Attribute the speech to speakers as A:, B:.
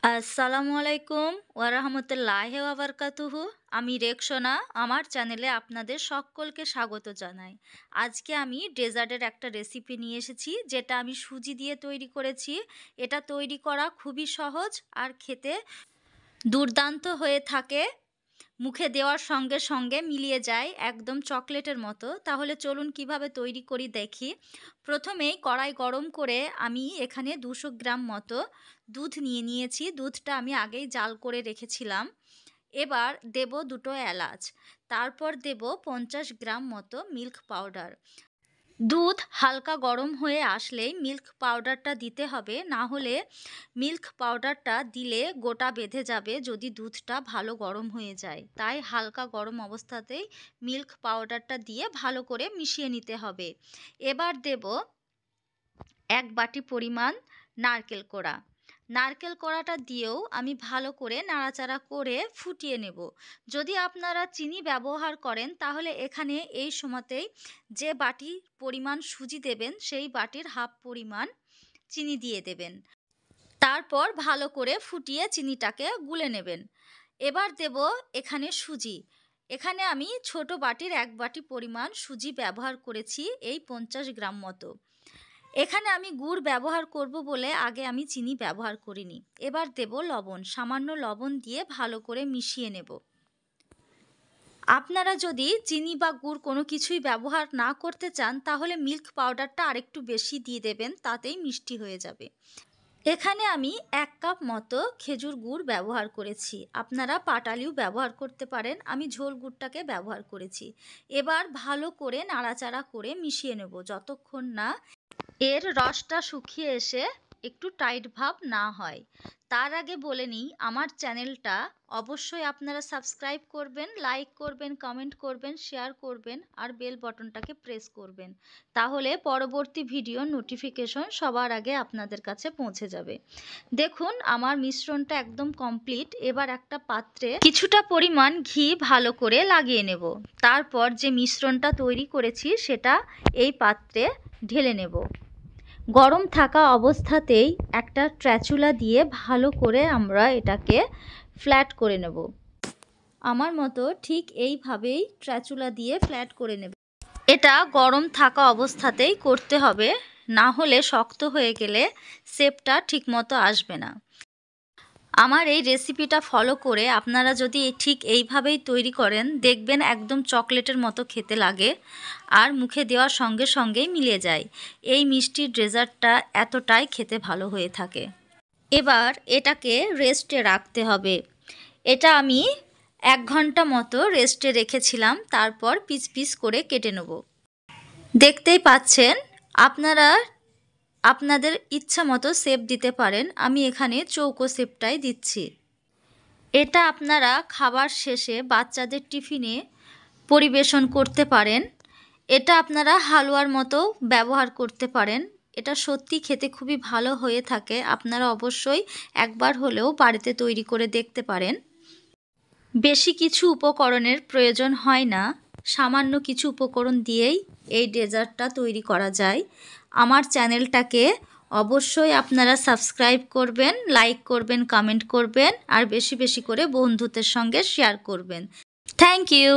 A: আসসালামু আলাইকুম ওয়ারাহমতুল্লাহি ওয়াবারকাতুহু। আমি রেকসোনা, আমার চ্যানেলে আপনাদের সকলকে স্বাগত জানাই। আজকে আমি ডেজার্টের একটা রেসিপি নিয়ে এসেছি, যেটা আমি সুজি দিয়ে তৈরি করেছি। এটা তৈরি করা খুবই সহজ আর খেতে দুর্দান্ত হয়ে থাকে। মুখে দেওয়ার সঙ্গে সঙ্গে মিলিয়ে যায় একদম চকলেটের মতো। তাহলে চলুন কিভাবে তৈরি করি দেখি। প্রথমেই কড়াই গরম করে আমি এখানে 200 গ্রাম মতো দুধ নিয়েছি। দুধটা আমি আগেই জাল করে রেখেছিলাম। এবার দেব 2টো এলাচ, তারপর দেব 50 গ্রাম মতো মিল্ক পাউডার। দুধ হালকা গরম হয়ে আসলেই মিল্ক পাউডারটা দিতে হবে, না হলে মিল্ক পাউডারটা দিলে গোটা বেঁধে যাবে যদি দুধটা ভালো গরম হয়ে যায়। তাই হালকা গরম অবস্থাতেই মিল্ক পাউডারটা দিয়ে ভালো করে মিশিয়ে নিতে হবে। এবার দেব 1 বাটি পরিমাণ নারকেল কোড়া। নারকেল কোড়াটা দিয়েও আমি ভালো করে নাড়াচাড়া করে ফুটিয়ে নেব। যদি আপনারা চিনি ব্যবহার করেন তাহলে এখানে এই সময়তেই যে বাটির পরিমাণ সুজি দেবেন সেই বাটির হাফ পরিমাণ চিনি দিয়ে দেবেন। তারপর ভালো করে ফুটিয়ে চিনিটাকে গুলে নেবেন। এবার দেব এখানে সুজি। এখানে আমি ছোট বাটির 1 বাটি পরিমাণ সুজি ব্যবহার করেছি, এই 50 গ্রাম মতো। এখানে আমি গুড় ব্যবহার করব বলে আগে আমি চিনি ব্যবহার করিনি। এবার দেব লবণ, সামান্য লবণ দিয়ে ভালো করে মিশিয়ে নেব। আপনারা যদি চিনি বা গুড় কোনো কিছুই ব্যবহার না করতে চান তাহলে মিল্ক পাউডারটা আরেকটু বেশি দিয়ে দেবেন, তাতেই মিষ্টি হয়ে যাবে। এখানে আমি 1 কাপ মতো খেজুর গুড় ব্যবহার করেছি। আপনারা পাটালিও ব্যবহার করতে পারেন, আমি ঝোল গুড়টাকে ব্যবহার করেছি। এবার ভালো করে নাড়াচাড়া করে মিশিয়ে নেব যতক্ষণ না এর রসটা শুকিয়ে এসে একটু টাইট ভাব না হয়। তার আগে বলে নিই, আমার চ্যানেলটা অবশ্যই আপনারা সাবস্ক্রাইব করবেন, লাইক করবেন, কমেন্ট করবেন, শেয়ার করবেন আর বেল বাটনটাকে প্রেস করবেন। তাহলে পরবর্তী ভিডিওর নোটিফিকেশন সবার আগে আপনাদের কাছে পৌঁছে যাবে। দেখুন আমার মিশ্রণটা একদম কমপ্লিট। এবার একটা পাত্রে কিছুটা পরিমাণ ঘি ভালো করে লাগিয়ে নেব। তারপর যে মিশ্রণটা তৈরি করেছি সেটা এই পাত্রে ঢেলে নেব। গরম থাকা অবস্থাতেই একটা স্প্যাচুলা দিয়ে ভালো করে আমরা এটাকে ফ্ল্যাট করে নেব। আমার মতো ঠিক এইভাবেই স্প্যাচুলা দিয়ে ফ্ল্যাট করে নেব। এটা গরম থাকা অবস্থাতেই করতে হবে, না হলে শক্ত হয়ে গেলে শেপটা ঠিকমতো আসবে না। আমার এই রেসিপিটা ফলো করে আপনারা যদি ঠিক এইভাবেই তৈরি করেন দেখবেন একদম চকলেটের মতো খেতে লাগে আর মুখে দেওয়ার সঙ্গে সঙ্গেই মিলে যায়। এই মিষ্টির ডেজার্টটা এতটাই খেতে ভালো হয়ে থাকে। এবার এটাকে রেস্টে রাখতে হবে। এটা আমি 1 ঘন্টা মতো রেস্টে রেখেছিলাম, তারপর পিস পিস করে কেটে নেব। দেখতেই পাচ্ছেন, আপনারা আপনাদের ইচ্ছা মতো শেপ দিতে পারেন। আমি এখানে চৌকো শেপটাই দিচ্ছি। এটা আপনারা খাবার শেষে বাচ্চাদের টিফিনে পরিবেশন করতে পারেন। এটা আপনারা হালুয়ার মতো ব্যবহার করতে পারেন। এটা সত্যি খেতে খুবই ভালো হয়ে থাকে। আপনারা অবশ্যই একবার হলেও বাড়িতে তৈরি করে দেখতে পারেন। বেশি কিছু উপকরণের প্রয়োজন হয় না, সামান্য কিছু উপকরণ দিয়েই এই ডেজার্টটা তৈরি করা যায়। আমার চ্যানেলটাকে অবশ্যই আপনারা সাবস্ক্রাইব করবেন, লাইক করবেন, কমেন্ট করবেন আর বেশি বেশি করে বন্ধুদের সঙ্গে শেয়ার করবেন। Thank you.